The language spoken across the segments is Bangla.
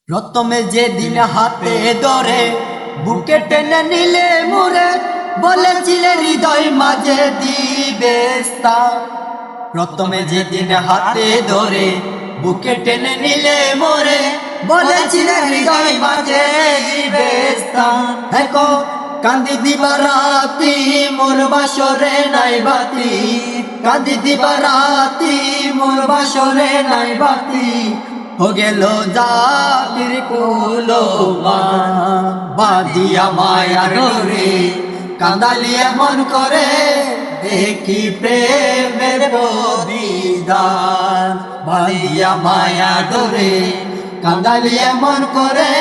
প্রথমে যেদিন হাতে ধরে বুকে টেনে নিলে মোরে, বলেছিলে হৃদয় মাঝে দিবে স্থান। প্রথমে যেদিন হাতে ধরে বুকে টেনে নিলে মোরে, বলেছিলে হৃদয় মাঝে দিবে স্থান। দেখো কান্দি দিবা রাতি মোর বাসরে নাই বাতি, কান্দি দিবা রাতি মোর বাসরে নাই বাতি। हो गेलो जातिर कुलो बादिया माया डोरे, कांदालिया मन करे देखी प्रेमेर प्रदिदान। बादिया माया डोरे, कांदालिया मन करे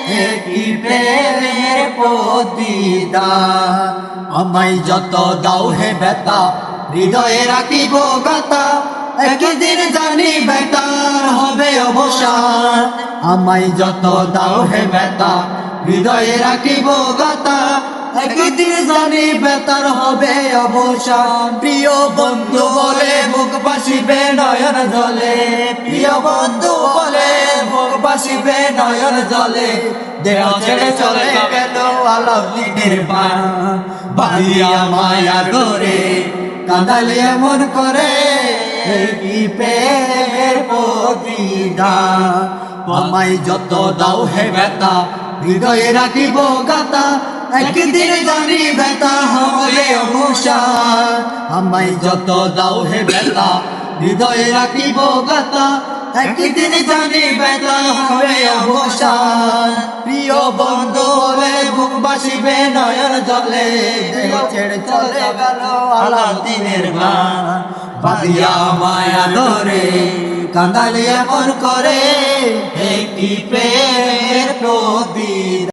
देखी प्रेमेर प्रदिदान। আমায় যত দাও হে বেতা হৃদয়ে রাখিব গাতা, একদিন জানি বেতার হবে অবসান। আমায় যত দাও হে বেতা হৃদয়ে রাখিব গাতা, একদিন জানি বেতার হবে অবসান। প্রিয় বন্ধু বলে বুক বাসিবে নয়ন জলে, প্রিয় বন্ধু বলে বুক বাসিবে নয়ন জলে। দেহ ছেড়ে চলে গেল আলাউদ্দিনের বান, বাদিয়া মায়া ডোরে, কাঁদালিয়া মন করে কি প্রেমের প্রতিদান। আমায় যত দাও হে বেতা হৃদয়ে রাখিব গাতা, একদিন জানি বেতা হবে অবসান। আমায় যত দাও হে বেতা হৃদয়ে রাখিব গাতা, একদিন জানি বেতা হবে অবসান। প্রিয় বন্ধু বলে বুক বাসিবে নয়ন জলে, দেহ ছেড়ে চলে গেল আলাউদ্দিনের বান। বাদিয়া মায়া ডোরে, কাঁদালিয়া মন করে কি প্রেমের প্রদীপ।